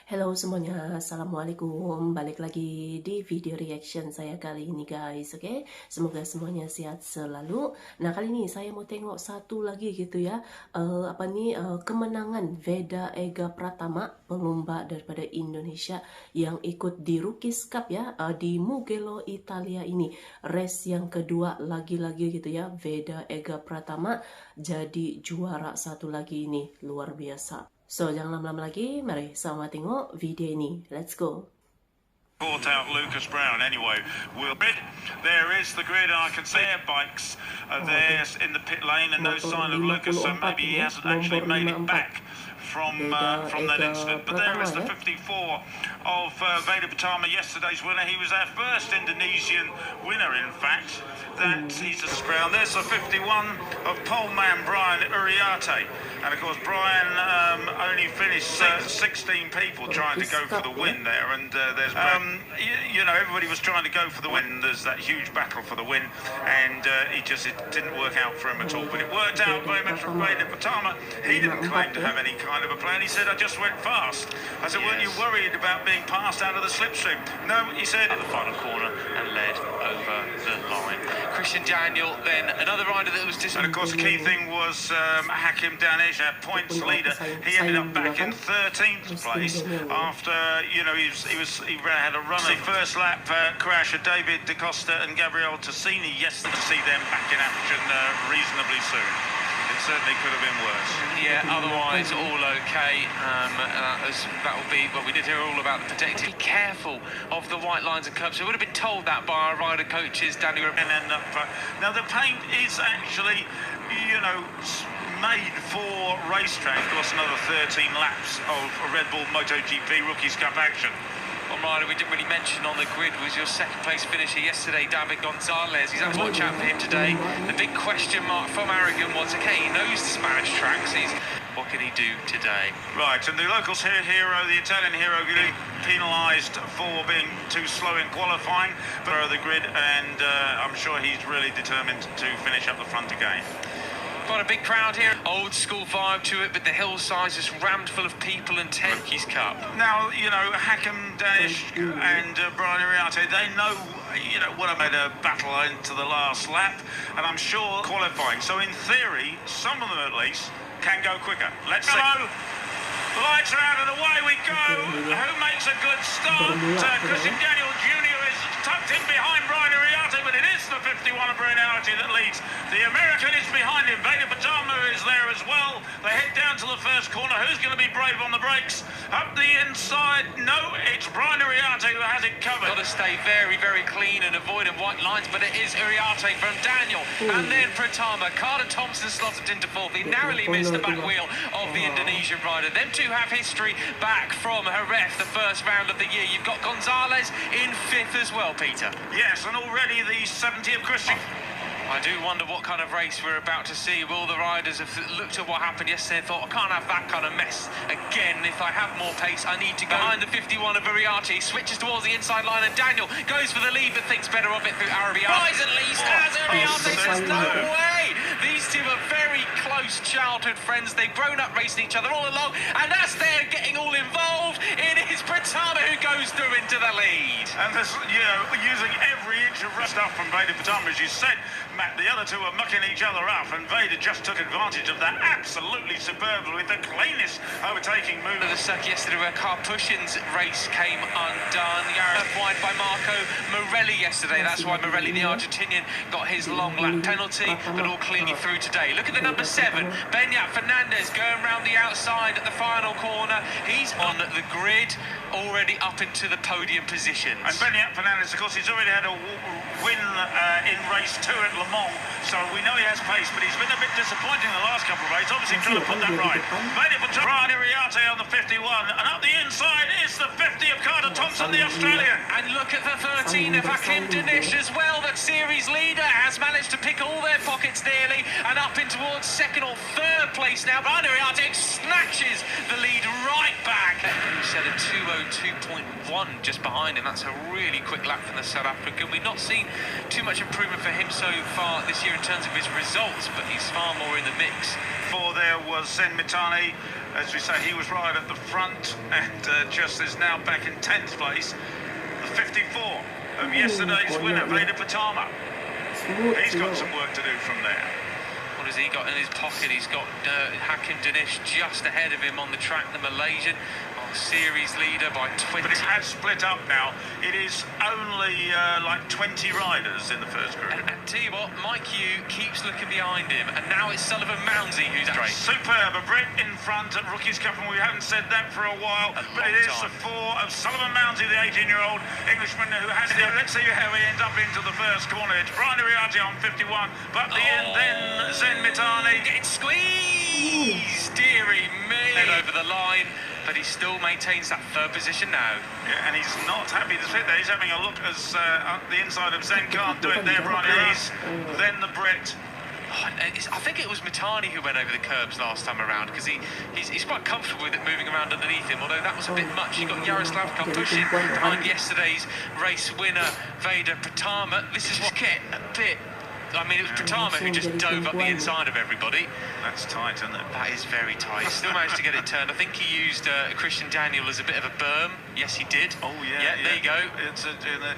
Halo semuanya, assalamualaikum. Balik lagi di video reaction saya kali ini guys, oke? Semoga semuanya sehat selalu. Nah kali ini saya mau tengok satu lagi gitu ya, kemenangan Veda Pratama, pelomba daripada Indonesia yang ikut di Rookies Cup ya, di Mugello Italia ini. Race yang kedua lagi-lagi gitu ya, Veda Pratama jadi juara satu lagi ini, luar biasa. So, jangan lama-lama lagi, mari sama tengok video ini. Let's go. Caught out Lucas Brown anyway. There is the grid, and I can see air bikes there in the pit lane, and no sign of Lucas, so maybe he hasn't actually made it back from that incident. But there is the 54 of Veda Pratama, yesterday's winner. He was our first Indonesian winner, in fact. That he's a Brown. There's the 51 of pole man Brian Uriarte, and of course Brian only finished 16 people trying to go for the win there, and there's you know, everybody was trying to go for the win. There's that huge battle for the win, and it didn't work out for him at all. But it worked out very much for Veda Pratama. He didn't claim to have any kind of a plan. He said, "I just went fast." I said, "Weren't you worried about being passed out of the slipstream?" No, he said. At the final corner and led over the line. Christian Daniel, then another rider that was And of course, the key thing was Hakim Danish, our points leader. He ended up back in 13th place after, you know, he had a run. The first lap crash of David Da Costa and Gabriel Tassini yesterday. To see them back in action reasonably soon. It certainly could have been worse. Yeah, otherwise all okay. That will be, well, we did hear all about the protective. Be careful of the white lines and curbs. We would have been told that by our rider coaches, Daniel. And then now the paint is actually, you know, made for racetrack. Of course, another 13 laps of Red Bull Motogp Rookies Cup action. One rider we didn't really mention on the grid was your second place finisher yesterday, David Gonzalez. He's had to watch out for him today. The big question mark from Aragon was, okay, he knows the Spanish tracks. What can he do today? Right, and the locals here, the Italian hero, getting penalised for being too slow in qualifying for the grid, and I'm sure he's really determined to finish up the front again. Got a big crowd here, old school vibe to it, but the hillside just rammed full of people and Rookies Cup. Now, you know, Hakim Danish and Brian Uriarte, they know, you know, what I made a battle into the last lap, and I'm sure qualifying. So in theory, some of them at least can go quicker. Let's see. Hello. Lights are out and away we go. Who makes a good start? Christian Daniel Jr. is tucked in behind Brian Uriarte, but it is the 51 of Brian Uriarte that leads. The American is behind him. Veda Pratama is there as well. They head down to the first corner. Who's going to be brave on the brakes? Up the inside. No, it's Brian Uriarte who has it covered. Got to stay very, very clean and avoiding white lines, but it is Uriarte from Daniel. And then Pratama. Carter Thompson slotted into fourth. He narrowly missed the back wheel of the Indonesian rider. Them two have history back from Jerez, the first round of the year. You've got Gonzalez in fifth as well, Peter. Yes, and already the 70 of Christian. I do wonder what kind of race we're about to see. Will the riders have looked at what happened yesterday and thought, I can't have that kind of mess again. If I have more pace, I need to go. Behind the 51 of Uriarte, switches towards the inside line, and Daniel goes for the lead, but thinks better of it through Arabian. Rise at least as Uriarte says, no way! These two are very close childhood friends. They've grown up racing each other all along, and as they're getting all involved, it is Pratama who goes through into the lead. And this, you know, using every inch of stuff from Veda Pratama, as you said, Matt, the other two were mucking each other up, and Veda just took advantage of that absolutely superbly with the cleanest overtaking move. The circuit yesterday where Karpushin's race came undone. Left wide by Marco Morelli yesterday. That's why Morelli, the Argentinian, got his long lap penalty, but all cleanly through today. Look at the number 7, Benyat Fernandez, going round the outside at the final corner. He's on the grid, already up into the podium positions. And Benyat Fernandez, of course, he's already had a win in race 2 at Le Mans, so we know he has pace, but he's been a bit disappointing the last couple of races. Obviously trying to put that right. Veda Pratama, Brian Uriarte on the 51, and up the inside is the 50 of Carter Thompson, the Australian. And look at the 13 of Hakim Danish as well. That series leader has managed to pick all their pockets nearly, and up in towards second or third place now. Brian Uriarte snatches the lead right back. said a 2:02.1 just behind him. That's a really quick lap from the South African. We've not seen too much improvement for him so far this year in terms of his results, but he's far more in the mix. Before there was Zen Mitani, as we say, he was right at the front, and just is now back in 10th place. The 54 of yesterday's winner, Veda Pratama. He's got some work to do from there. What has he got in his pocket? He's got Hakim Danish just ahead of him on the track, the Malaysian, series leader by 20. But it has split up now. It is only like 20 riders in the first group. And tell you what, Mike Yu keeps looking behind him, and now it's Sullivan Mounsey who's straight. Superb, a Brit in front at Rookies Cup, and we haven't said that for a while. But it is the 4 of Sullivan Mounsey, the 18-year-old Englishman who has it. Let's see how he ends up into the first corner. It's Brian Ariati on 51, but the end then Zen Mitani getting squeezed, dearie me, over the line. But he still maintains that third position now. Yeah, and he's not happy to sit there. He's having a look as the inside of Zen can't do it there, Brian. Then the Brit. Oh, I think it was Mitani who went over the curbs last time around, because he's quite comfortable with it moving around underneath him, although that was a bit much. You got Yaroslav pushing behind yesterday's race winner, Veda Pratama. This is what get a bit... I mean, it was Pratama who just dove up the inside of everybody. That's tight, isn't it? That is very tight. Still managed to get it turned. I think he used Christian Daniel as a bit of a berm. Yes, he did. Oh, yeah. Yeah, there you go.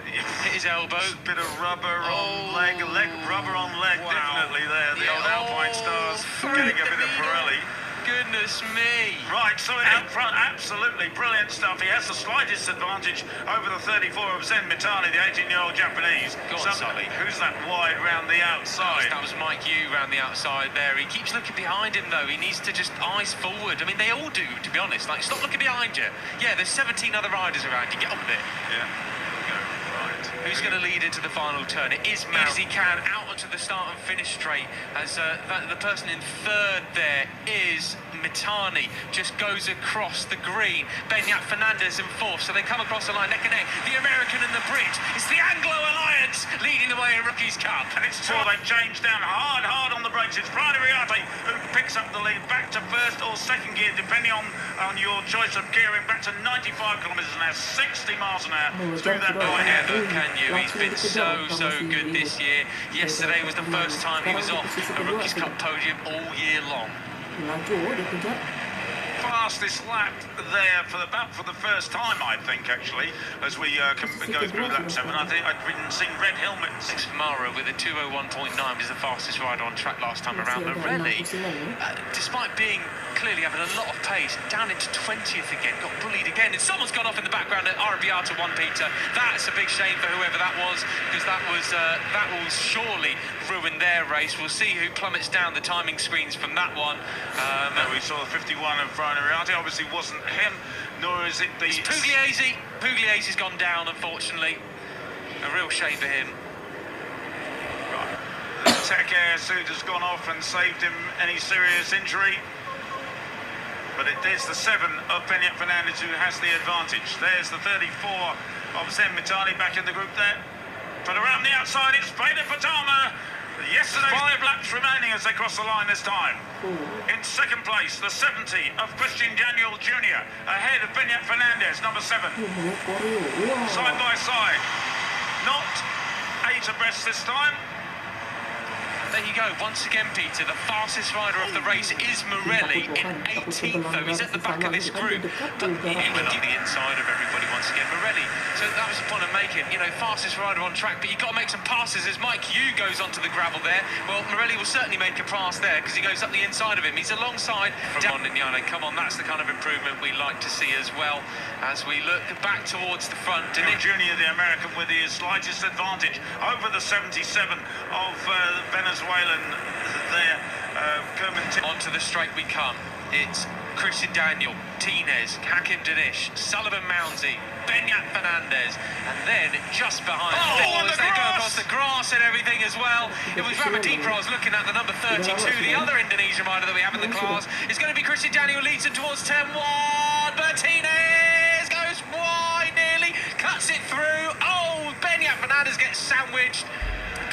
Hit his elbow. Just a bit of rubber on leg, rubber on leg, definitely there. The old Alpine stars getting a bit of Pirelli. Goodness me. Right, so out front, absolutely brilliant stuff. He has the slightest advantage over the 34 of Zen Mitani, the 18-year-old Japanese. Go on, Sully. Who's that wide round the outside? That was Mike Yu round the outside there. He keeps looking behind him, though. He needs to just eyes forward. I mean, they all do, to be honest. Like, stop looking behind you. Yeah, there's 17 other riders around you. Get on with it. Yeah. Who's going to lead into the final turn? It is Mount. As he can, out onto the start and finish straight. As the person in third there is Mitani, just goes across the green. Benyat Fernandez in fourth, so they come across the line neck and neck. The American and the Brit. It's the Anglo Alliance leading the way in Rookies Cup. And it's two. They've changed down hard on the brakes. It's Brian Ariati who picks up the lead back to first or second gear, depending on your choice of gearing, back to 95 kilometres an hour, 60 miles an hour through that ahead. Can you? He's been so good this year. Yesterday was the first time he was off a Rookies Cup podium all year long. Fastest lap there for the first time, I think, actually, as we go through lap 7. I think I'd been seeing red helmets. Mara with a 2:01.9 was the fastest rider on track last time around. Morelli, despite being clearly having a lot of pace, down into 20th again, got bullied again, and someone's gone off in the background at Arrabbiata 1, Peter. That's a big shame for whoever that was, because that will surely ruin their race. We'll see who plummets down the timing screens from that one. We saw the 51 of Brian Ariati. Obviously wasn't him, nor is it the... It's Pugliese. Pugliese's gone down, unfortunately. A real shame for him. Right. The Tech Air suit has gone off and saved him any serious injury. But it is the 7 of Benyat Fernandez who has the advantage. There's the 34 of Zen Mitani back in the group there. But around the outside, it's Veda Pratama. Yesterday, 5 laps remaining as they cross the line this time. In second place, the 70 of Christian Daniel Jr. ahead of Benyat Fernandez, number 7. Side by side. Not 8 abreast this time. There you go, once again, Peter, the fastest rider of the race is Morelli in 18th, though. He's at the back of this group, but he went on the inside of everybody once again. Morelli, so that was the point I'm making, you know, fastest rider on track, but you've got to make some passes as Mike Yu goes onto the gravel there. Well, Morelli will certainly make a pass there because he goes up the inside of him. He's alongside Dignane. Come on, that's the kind of improvement we like to see as well as we look back towards the front. Junior, the American, with his slightest advantage over the 77 of Venezuelan there. Onto the straight we come. It's Christian Daniel, Tinez, Hakim Danish, Sullivan Mounsey, Benyat Fernandez, and then just behind as they go across the grass and everything as well. It was Ramadipra I was looking at, the number 32, the other Indonesian rider that we have in the class. It's going to be Christian Daniel, leads him towards 10-1, but Tinez goes wide nearly, cuts it through. Oh, Benyat Fernandez gets sandwiched.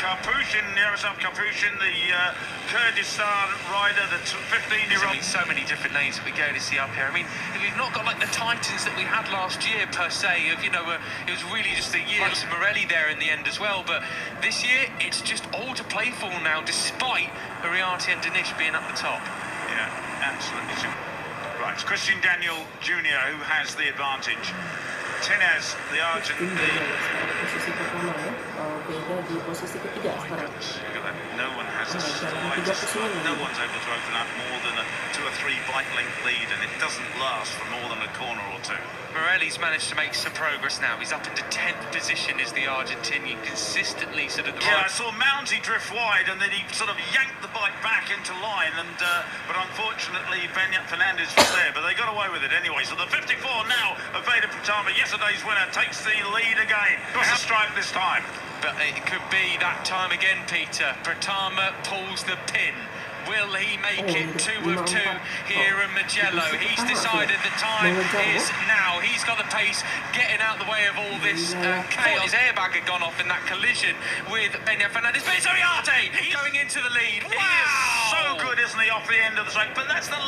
Karpushin, Yaroslav Karpushin, the Kurdistan rider, the 15-year-old. I mean, so many different names that we go to see up here. I mean, we've not got like the titans that we had last year per se. Of it was really just a year. Some Morelli there in the end as well. But this year, it's just all to play for now, despite Uriarte and Danish being up the top. Yeah, absolutely. Right, it's Christian Daniel Jr. who has the advantage. Tenez, the Argentine. Posisi pertama ya, Veda di posisi ketiga sekarang. No one has a no one's able to open up more than a 2 or 3 bike length lead, and it doesn't last for more than a corner or two. Morelli's managed to make some progress now. He's up into 10th position as the Argentinian, consistently sort of. Yeah, I saw Mounty drift wide, and then he sort of yanked the bike back into line, and but unfortunately Fernandez was there, but they got away with it anyway. So the 54 now of Veda Pratama, yesterday's winner, takes the lead again. What's the stripe this time? But it could be that time again, Peter. Pratama pulls the pin. Will he make it 2 of 2 here in Mugello? He's decided the time is now. He's got the pace, getting out the way of all this chaos. His airbag had gone off in that collision with Benja Fernandez. But it's Uriarte going into the lead. Wow! He is so good, isn't he, off the end of the straight? But that's the...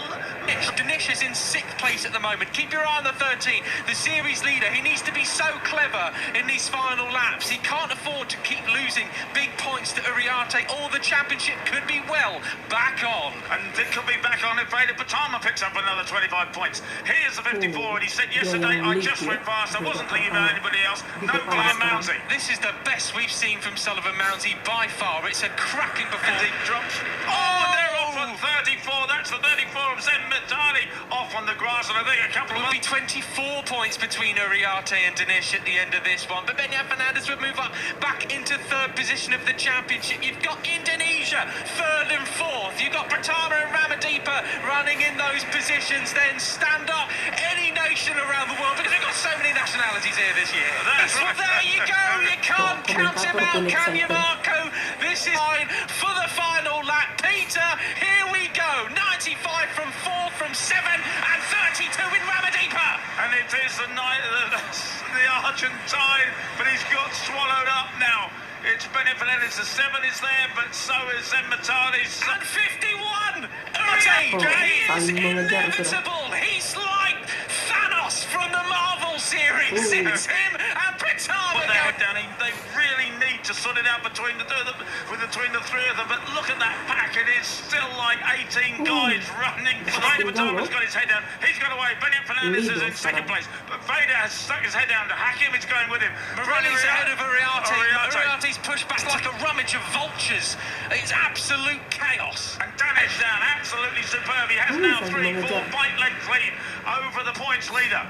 Danish is in 6th place at the moment. Keep your eye on the 13, the series leader. He needs to be so clever in these final laps. He can't afford to keep losing big points to Uriarte, or the championship could be back on. And it could be back on if Veda Pratama picks up another 25 points. Here's the 54, and he said yesterday, I just went fast, I wasn't thinking about anybody else. No blame Mounty. This is the best we've seen from Sullivan Mounty by far. It's a cracking performance. And he drops. Oh, they're off on 34. That's the 34 of Zen Mitali off on the grass, and I think a couple of... It will be 24 points between Uriarte and Danish at the end of this one. But Benja Fernandez would move up back into 3rd position of the championship. You've got Indonesia 3rd and 4th. You've got Pratama and Ramadipa running in those positions. Then stand up any nation around the world, because we've got so many nationalities here this year. Well, there you go. You can't count him out, can you, Marco? This is fine for the final lap. Peter, here we go. 95 from 4, from 7, and 32 in Ramadipa. And it is the Argentine, but he's got swallowed up now. It's Benja Fernandez, the 7 is there, but so is Zen Mitali's. And 51! Uriarte is inevitable! He's like Thanos from the Marvel series. It's him and Pratama. Put their head down. They really need to sort it out between the 3 of them. But look at that pack. It is still like 18 guys running. Veda Pratama's got his head down. He's got away. Benja Fernandez is in 2nd place. But Veda has stuck his head down to Akhir. It's going with him. Morelli's ahead of Uriarte. Uriarte's pushed back like a rummage of vultures. It's absolute chaos. And Danish down. Absolutely superb. He has now 3-4 bike length lead over the points leader.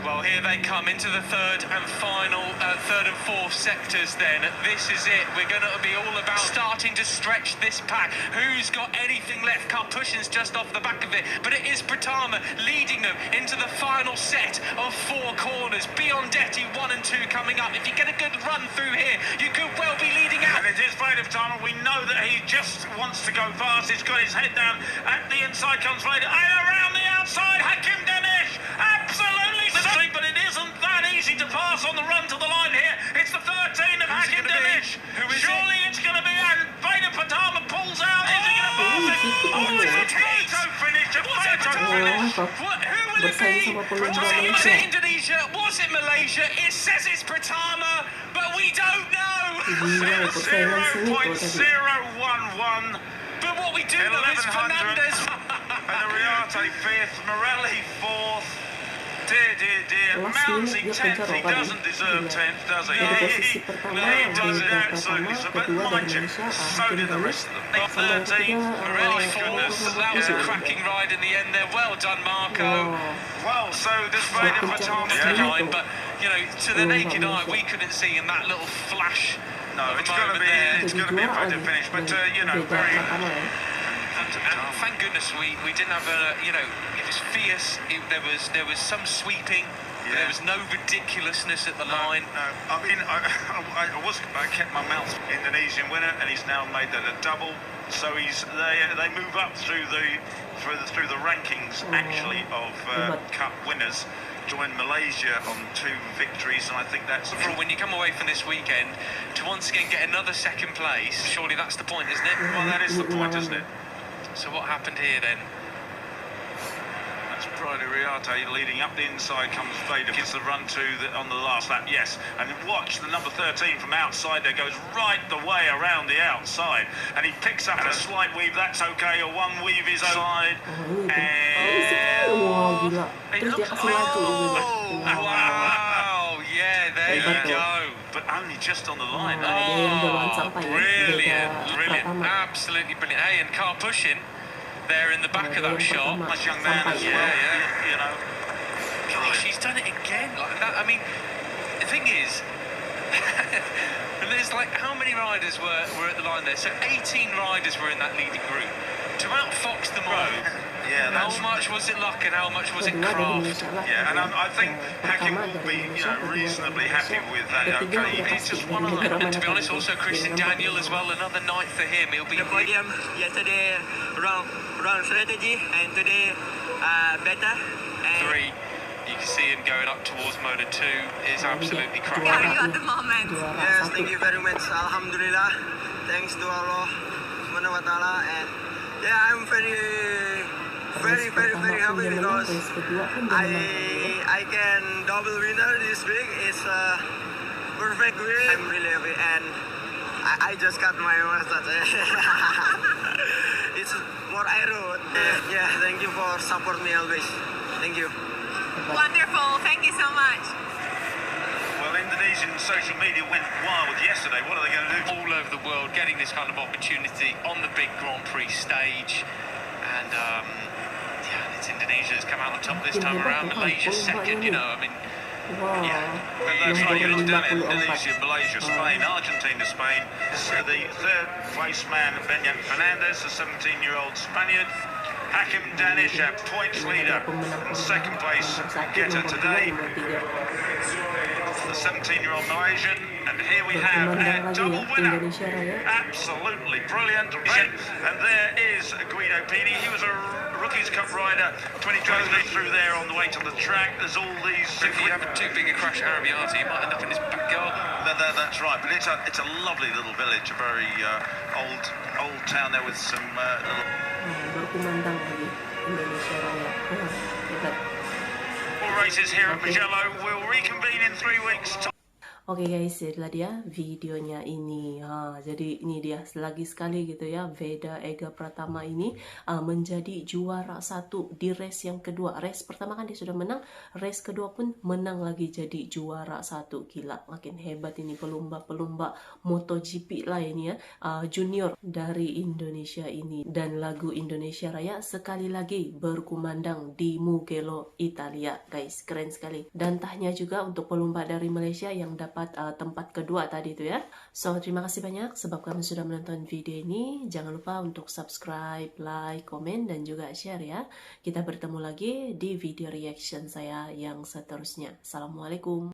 Well, here they come into the 3rd and final, 3rd and 4th sectors then. This is it. We're going to be all about starting to stretch this pack. Who's got anything left? Karpushin's just off the back of it. But it is Pratama leading them into the final set of 4 corners. Biondetti 1 and 2 coming up. If you get a good run through here, you could well be leading out. And it is Veda Pratama. We know that he just wants to go fast. He's got his head down. At the inside comes Veda. And around the outside, Hakim Danish. Absolutely. But it isn't that easy to pass on the run to the line here. It's the 13 of Hakim Danish. Surely it's going to be, and Veda Pratama pulls out. Is he going to pass it? Oh, it's a photo finish. A photo finish. Who will it be? Was it Indonesia? Was it Malaysia? It says it's Pratama, but we don't know. 0.011. But what we do know is Fernandez. And Uriarte 5th, Morelli 4th. Dear. Mounty 10th, he doesn't deserve 10th, does he? He does it absolutely. But mind you, so did the rest of them. 13th, Morelli 4th. That was a cracking ride in the end there. Well done, Marco. Well, so does Veda Pratama. But, to the naked eye, we couldn't see in that little flash. No, it's going to be a photo finish, but, very... And thank goodness we didn't have it was fierce. There was some sweeping. Yeah. There was no ridiculousness at the line. No. I mean, I kept my mouth. Indonesian winner, and he's now made that a double. So they move up through the rankings actually of Cup winners. join Malaysia on 2 victories, and I think that's... When you come away from this weekend, to once again get another second place, surely that's the point, isn't it? Well, that is the point, isn't it? So what happened here then? That's Brian Riarte leading up the inside, comes Veda, gets the run to on the last lap, yes. And watch the number 13 from outside there, goes right the way around the outside. And he picks up a slight weave, that's okay, a 1 weave is outside. Wow, gila. Terus dia kasih laju. Wow, yeah, there you go. But only just on the line. Dia yang duluan sampai ya. Brilliant, Veda brilliant, Pratama. absolutely brilliant. Hey, and car pushing there in the back of that shot. Nice young man as well, you know. Gosh, he's done it again like that. I mean, the thing is, and there's like, how many riders were at the line there? So 18 riders were in that leading group. To outfox them all, yeah, how much was it luck and how much was it craft? Yeah, and I think Akhir will be, reasonably happy with that. Okay, he's just one of them. And to be honest, also Christian Daniel as well, another night for him. He'll be... The podium yesterday wrong strategy, and today better. And 3. You can see him going up towards Moto 2 is absolutely how are cracking. you at the moment? Yes, thank you very much. Alhamdulillah. Thanks to Allah Subhanahu wa Ta'ala, and yeah, I'm very happy because I can double winner this week. It's a perfect win. I'm really happy, and I just got my mustache. It's more aero. Yeah, thank you for support me always. Thank you. Wonderful. Thank you so much. Well, Indonesian social media went wild yesterday. What are they going to do? All over the world getting this kind of opportunity on the big Grand Prix stage. And yeah, it's Indonesia that's come out on top this time around. Malaysia second, I mean, Wow. But that's right, you've done it. Indonesia, Malaysia, Spain, Argentina, Spain. The 3rd place man, Benyan Fernandez, the 17-year-old Spaniard. Hakim Danish, our points leader, in 2nd place, getter today. The 17-year-old Malaysian, and here we have a double winner. Absolutely brilliant. And there is Guido Pini. He was a Rookies Cup rider, 2023 through there on the way to the track. There's all these... if you have too big a crash at Arabiati, you might end up in his back garden. That's right, but it's a lovely little village, a very old town there with some little... Berkumandang lagi Indonesia Raya. Hebat. All races here at Mugello will reconvene in 3 weeks' time. Oke guys, itulah dia videonya ini. Jadi ini dia lagi sekali gitu ya, Veda Ega Pratama ini menjadi juara 1 di race yang kedua. Race pertama kan dia sudah menang, race kedua pun menang lagi jadi juara 1. Gila, makin hebat ini pelumba-pelumba Motogp lah ini ya, junior dari Indonesia ini. Dan lagu Indonesia Raya sekali lagi berkumandang di Mugello, Italia guys, keren sekali. Dan tahnya juga untuk pelumba dari Malaysia yang dapat tempat kedua tadi itu ya. So terima kasih banyak sebab kamu sudah menonton video ini. Jangan lupa untuk subscribe, like, komen, dan juga share ya. Kita bertemu lagi di video reaction saya yang seterusnya. Assalamualaikum.